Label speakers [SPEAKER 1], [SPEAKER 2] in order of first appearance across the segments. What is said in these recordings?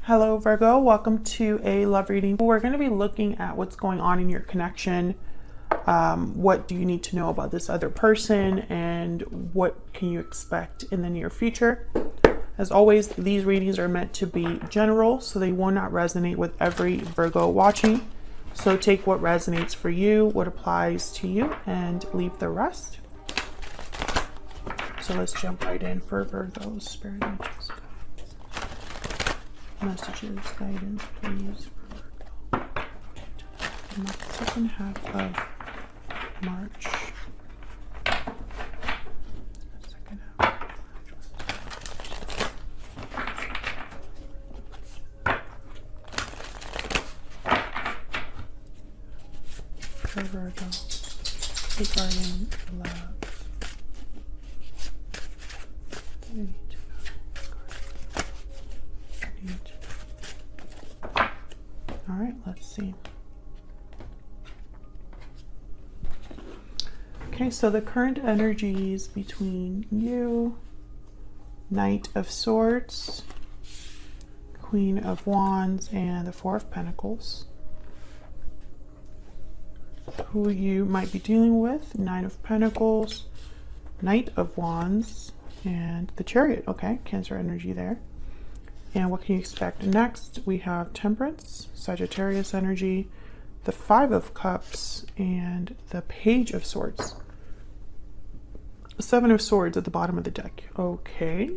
[SPEAKER 1] Hello Virgo, welcome to a love reading. We're going to be looking at what's going on in your connection. What do you need to know about this other person and what can you expect in the near future? As always, these readings are meant to be general, so they will not resonate with every Virgo watching. So take what resonates for you, what applies to you, and leave the rest. So let's jump right in for Virgo's spirit angels. Messages, guidance, please, for Virgo. In the second half of March. Second half of March. For Virgo, regarding love. All right, let's see. Okay, so the current energies between you, Knight of Swords, Queen of Wands, and the Four of Pentacles. Who you might be dealing with, Nine of Pentacles, Knight of Wands, and the Chariot. Okay, Cancer energy there. And what can you expect next? We have Temperance, Sagittarius energy, the Five of Cups, and the Page of Swords. Seven of Swords at the bottom of the deck. Okay.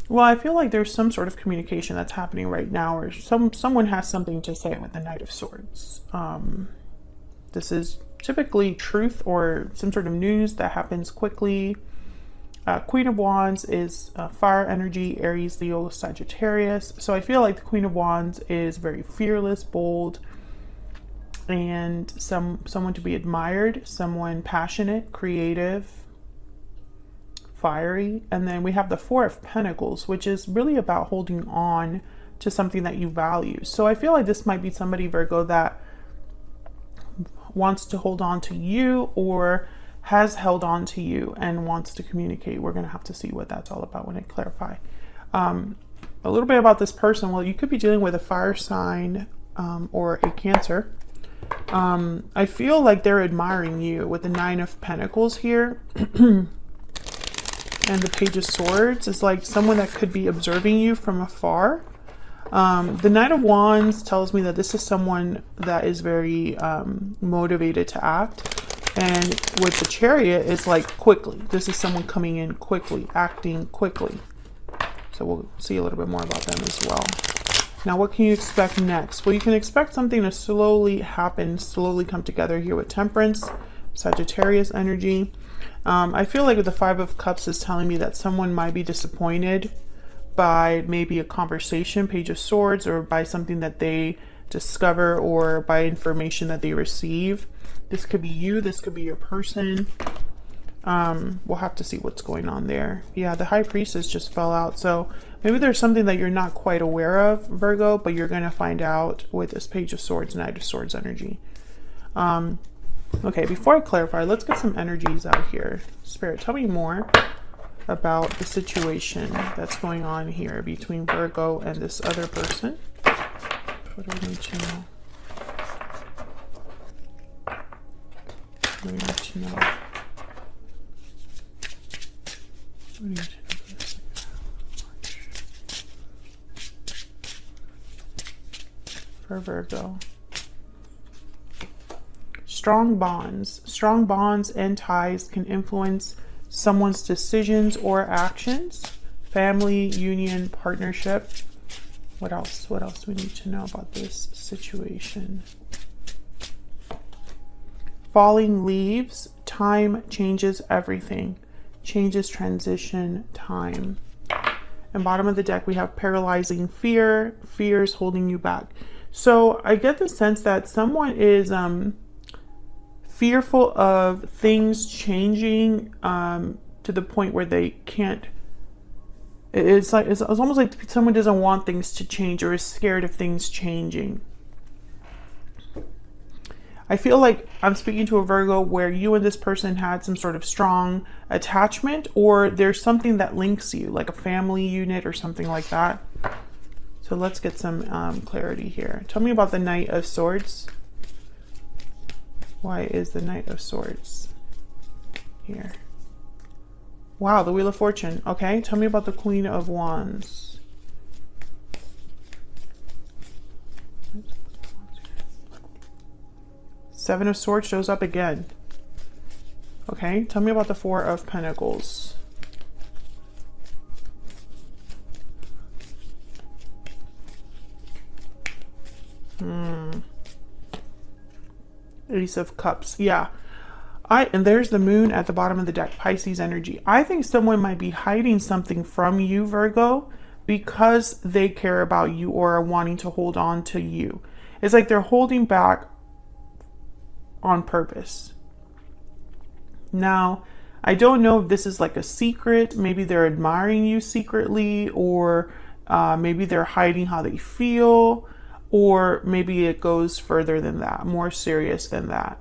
[SPEAKER 1] Well, I feel like there's some sort of communication that's happening right now, or someone has something to say with the Knight of Swords. This is typically truth or some sort of news that happens quickly. Queen of Wands is fire energy, Aries, Leo, Sagittarius. So I feel like the Queen of Wands is very fearless, bold, and someone to be admired, someone passionate, creative, fiery. And then we have the Four of Pentacles, which is really about holding on to something that you value. So I feel like this might be somebody, Virgo, that wants to hold on to you or has held on to you and wants to communicate. We're going to have to see what that's all about when I clarify. A little bit about this person. Well, you could be dealing with a fire sign or a Cancer. I feel like they're admiring you with the Nine of Pentacles here. And the Page of Swords is like someone that could be observing you from afar. The Knight of Wands tells me that this is someone that is very motivated to act. And with the Chariot, it's like quickly. This is someone coming in quickly, acting quickly. So we'll see a little bit more about them as well. Now, what can you expect next? Well, you can expect something to slowly happen, slowly come together here with Temperance, Sagittarius energy. I feel like with the Five of Cups is telling me that someone might be disappointed by maybe a conversation, Page of Swords, or by something that they discover or by information that they receive. This could be you, this could be your person. We'll have to see what's going on there. Yeah, the High Priestess just fell out, so maybe there's something that you're not quite aware of, Virgo, but you're going to find out with this Page of Swords, Knight of Swords energy. Okay, before I clarify, let's get some energies out here. Spirit, tell me more about the situation that's going on here between Virgo and this other person. What do we need to know? What do we need to know? What do we need to know for this for Virgo? Strong bonds and ties can influence someone's decisions or actions. Family, union, partnership. What else? What else do we need to know about this situation? Falling leaves. Time changes everything. Changes, transition, time. And bottom of the deck, we have paralyzing fear. Fears holding you back. So I get the sense that someone is fearful of things changing to the point where they can't. It's almost like someone doesn't want things to change or is scared of things changing. I feel like I'm speaking to a Virgo where you and this person had some sort of strong attachment, or there's something that links you, like a family unit or something like that. So let's get some clarity here. Tell me about the Knight of Swords. Why is the Knight of Swords here? Wow, the Wheel of Fortune. Okay, tell me about the Queen of Wands. Seven of Swords shows up again. Okay, tell me about the Four of Pentacles. Ace of Cups. Yeah. And there's the Moon at the bottom of the deck, Pisces energy. I think someone might be hiding something from you, Virgo, because they care about you or are wanting to hold on to you. It's like they're holding back on purpose. Now, I don't know if this is like a secret. Maybe they're admiring you secretly, or maybe they're hiding how they feel, or maybe it goes further than that, more serious than that.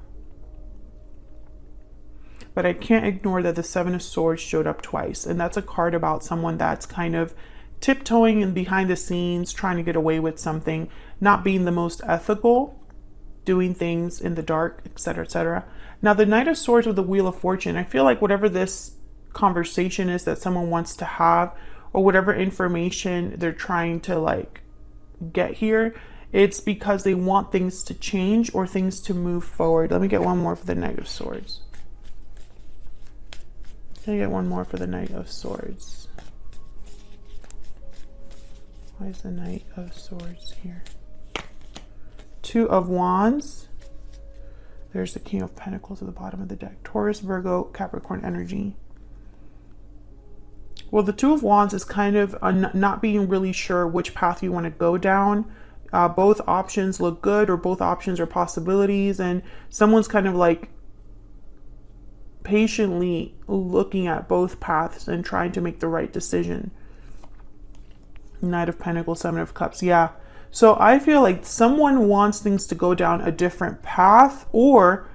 [SPEAKER 1] But I can't ignore that the Seven of Swords showed up twice, and that's a card about someone that's kind of tiptoeing and behind the scenes, trying to get away with something, not being the most ethical, doing things in the dark, etc., etc. Now, the Knight of Swords with the Wheel of Fortune, I feel like whatever this conversation is that someone wants to have, or whatever information they're trying to like get here, it's because they want things to change or things to move forward. Let me get one more for the Knight of Swords. Can I get one more for the Knight of Swords? Why is the Knight of Swords here? Two of Wands. There's the King of Pentacles at the bottom of the deck. Taurus, Virgo, Capricorn energy. Well, the Two of Wands is kind of not being really sure which path you want to go down. Both options look good, or both options are possibilities, and someone's kind of like patiently looking at both paths and trying to make the right decision. Knight of Pentacles, Seven of Cups. Yeah. So I feel like someone wants things to go down a different path, or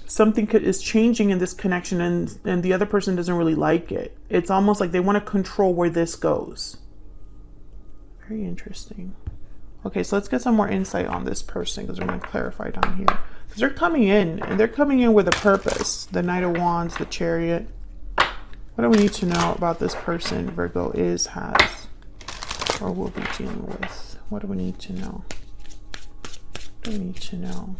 [SPEAKER 1] something is changing in this connection, and the other person doesn't really like it. It's almost like they want to control where this goes. Very interesting. Okay, so let's get some more insight on this person, because we're going to clarify down here. Because they're coming in, and they're coming in with a purpose. The Knight of Wands, the Chariot. What do we need to know about this person Virgo has, or will be dealing with? What do we need to know? What do we need to know?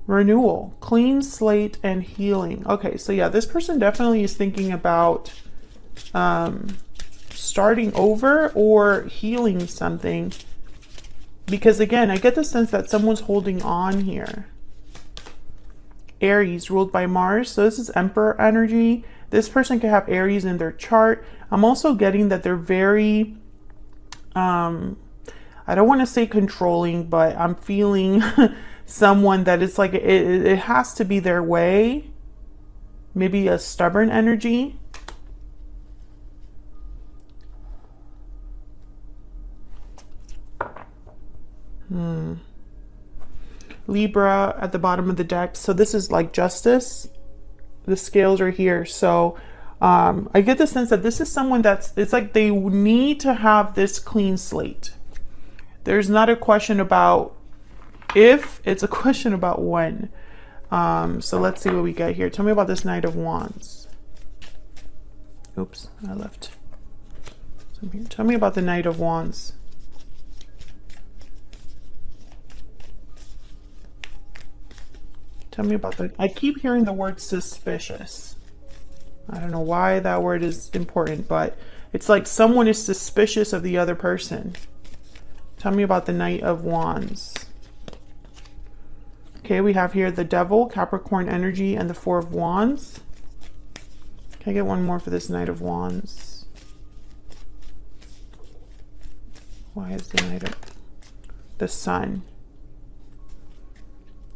[SPEAKER 1] Renewal, clean slate, and healing. Okay, so yeah, this person definitely is thinking about starting over or healing something. Because again, I get the sense that someone's holding on here. Aries, ruled by Mars. So this is Emperor energy. This person could have Aries in their chart. I'm also getting that they're very, I don't want to say controlling, but I'm feeling someone that it's like it has to be their way. Maybe a stubborn energy. Libra at the bottom of the deck. So this is like justice. The scales are here. So I get the sense that this is someone it's like they need to have this clean slate. There's not a question about if, it's a question about when. So let's see what we get here. Tell me about this Knight of Wands. Oops, I left some here. Tell me about the Knight of Wands. Tell me about I keep hearing the word suspicious. I don't know why that word is important, but it's like someone is suspicious of the other person. Tell me about the Knight of Wands. Okay, we have here the Devil, Capricorn energy, and the Four of Wands. Can I get one more for this Knight of Wands? Why is the Knight of the Sun?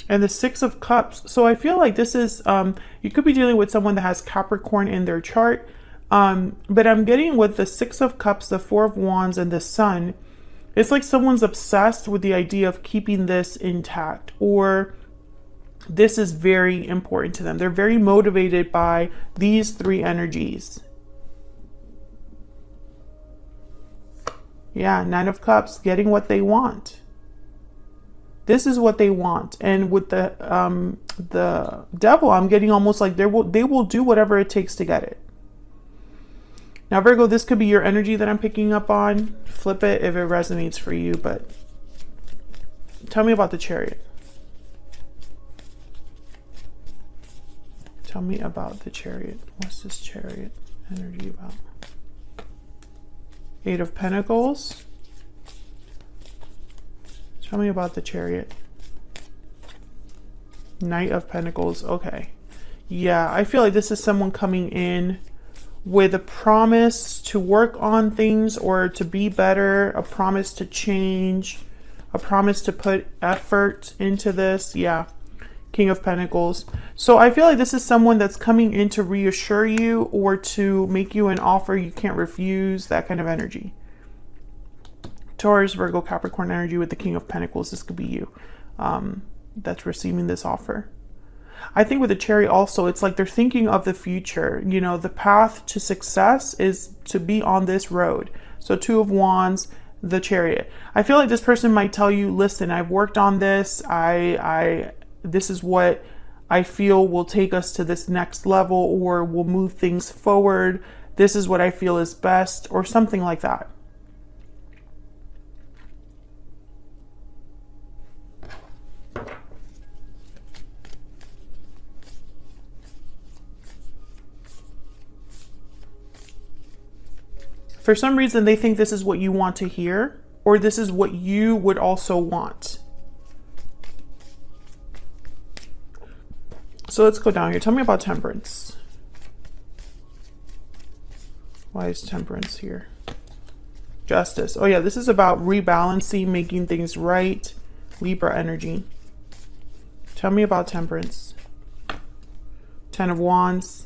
[SPEAKER 1] And the Six of Cups. So I feel like this is, you could be dealing with someone that has Capricorn in their chart. But I'm getting with the Six of Cups, the Four of Wands, and the Sun. It's like someone's obsessed with the idea of keeping this intact, or this is very important to them. They're very motivated by these three energies. Yeah, Nine of Cups, getting what they want. This is what they want. And with the Devil, I'm getting almost like they will do whatever it takes to get it. Now, Virgo, this could be your energy that I'm picking up on. Flip it if it resonates for you, but tell me about the Chariot. Tell me about the Chariot. What's this Chariot energy about? Eight of Pentacles. Tell me about the Chariot. Knight of Pentacles. Okay. Yeah, I feel like this is someone coming in with a promise to work on things or to be better, a promise to change, a promise to put effort into this. Yeah, King of Pentacles. So I feel like this is someone that's coming in to reassure you or to make you an offer you can't refuse, that kind of energy. Taurus, Virgo, Capricorn energy with the King of Pentacles. This could be you that's receiving this offer. I think with the Chariot also, it's like they're thinking of the future. You know, the path to success is to be on this road. So Two of Wands, the Chariot. I feel like this person might tell you, listen, I've worked on this. This is what I feel will take us to this next level or will move things forward. This is what I feel is best, or something like that. For some reason, they think this is what you want to hear, or this is what you would also want. So let's go down here. Tell me about Temperance. Why is Temperance here? Justice. Oh yeah, this is about rebalancing, making things right. Libra energy. Tell me about Temperance. Ten of Wands.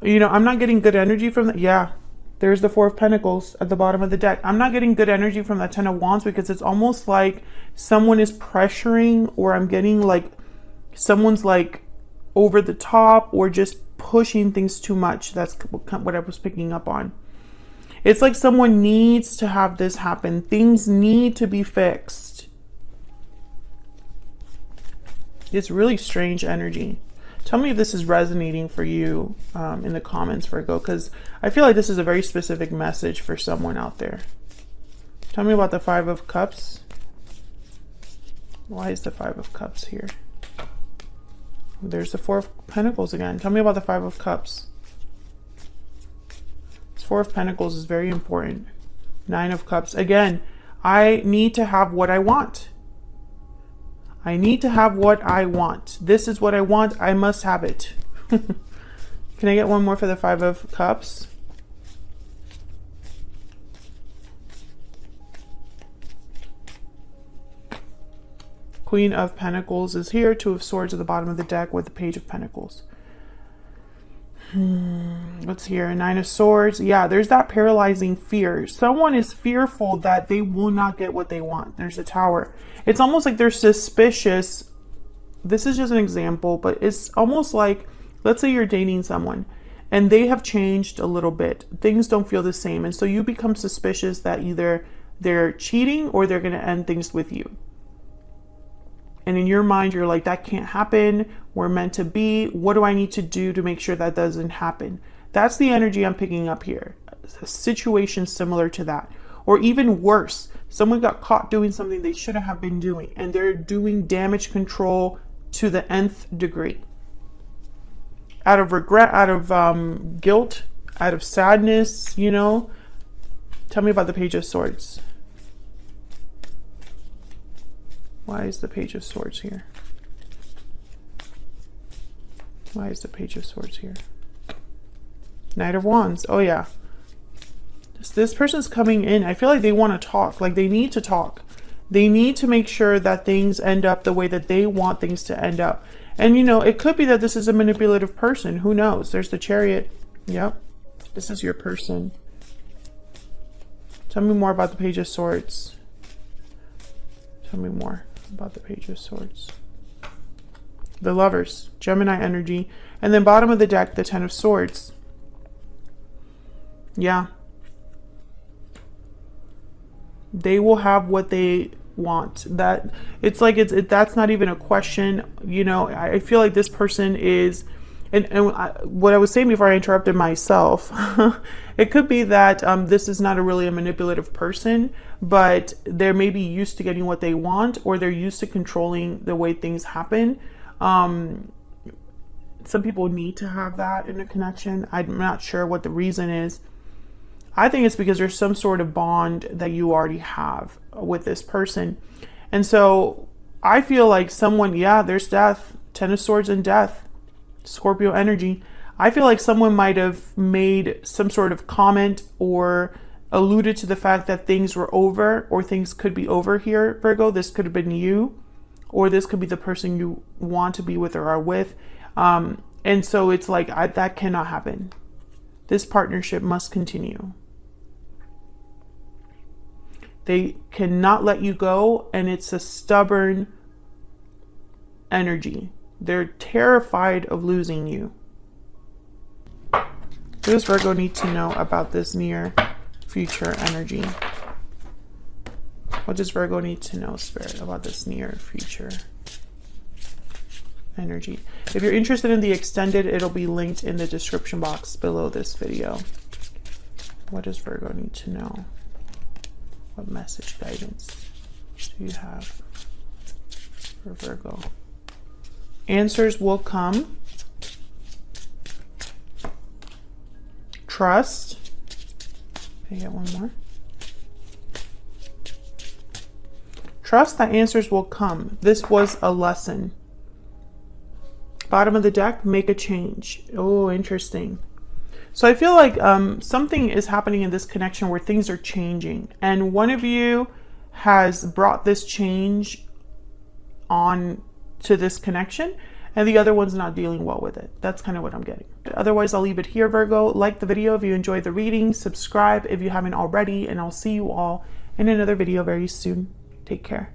[SPEAKER 1] You know, I'm not getting good energy from that. Yeah. There's the Four of Pentacles at the bottom of the deck. I'm not getting good energy from that Ten of Wands because it's almost like someone is pressuring, or I'm getting like someone's like over the top or just pushing things too much. That's what I was picking up on. It's like someone needs to have this happen. Things need to be fixed. It's really strange energy. Tell me if this is resonating for you in the comments, Virgo, because I feel like this is a very specific message for someone out there. Tell me about the Five of Cups. Why is the Five of Cups here? There's the Four of Pentacles again. Tell me about the Five of Cups. This Four of Pentacles is very important. Nine of Cups. Again, I need to have what I want. I need to have what I want. This is what I want. I must have it. Can I get one more for the Five of Cups? Queen of Pentacles is here. Two of Swords at the bottom of the deck with the Page of Pentacles. What's here? Nine of Swords. Yeah, there's that paralyzing fear. Someone is fearful that they will not get what they want. There's a Tower. It's almost like they're suspicious. This is just an example, but it's almost like, let's say you're dating someone and they have changed a little bit. Things don't feel the same. And so you become suspicious that either they're cheating or they're going to end things with you. And in your mind, you're like, that can't happen. We're meant to be. What do I need to do to make sure that doesn't happen? That's the energy I'm picking up here. A situation similar to that. Or even worse, someone got caught doing something they shouldn't have been doing, and they're doing damage control to the nth degree. Out of regret, out of guilt, out of sadness, you know. Tell me about the Page of Swords. Why is the Page of Swords here? Why is the Page of Swords here? Knight of Wands. Oh yeah. This person's coming in. I feel like they want to talk. Like they need to talk. They need to make sure that things end up the way that they want things to end up. And, you know, it could be that this is a manipulative person. Who knows? There's the Chariot. Yep. This is your person. Tell me more about the Page of Swords. Tell me more about the Page of Swords. The Lovers, Gemini energy. And then bottom of the deck, the Ten of Swords. Yeah. They will have what they want. That it's like that's not even a question. You know, I feel like this person is, what I was saying before I interrupted myself, it could be that this is not really a manipulative person, but they're maybe used to getting what they want, or they're used to controlling the way things happen. Some people need to have that in a connection. I'm not sure what the reason is. I think it's because there's some sort of bond that you already have with this person. And so I feel like someone, yeah, there's death, Ten of Swords and death, Scorpio energy. I feel like someone might have made some sort of comment or alluded to the fact that things were over, or things could be over here, Virgo. This could have been you, or this could be the person you want to be with or are with. And so it's like, that cannot happen. This partnership must continue. They cannot let you go, and it's a stubborn energy. They're terrified of losing you. What does Virgo need to know about this near future energy? What does Virgo need to know, Spirit, about this near future energy? If you're interested in the extended, it'll be linked in the description box below this video. What does Virgo need to know? What message guidance do you have for Virgo? Answers will come. Trust. Can I get one more? Trust that answers will come. This was a lesson. Bottom of the deck, make a change. Oh, interesting. So I feel like something is happening in this connection where things are changing. And one of you has brought this change on to this connection, and the other one's not dealing well with it. That's kind of what I'm getting. Otherwise, I'll leave it here, Virgo. Like the video if you enjoyed the reading. Subscribe if you haven't already. And I'll see you all in another video very soon. Take care.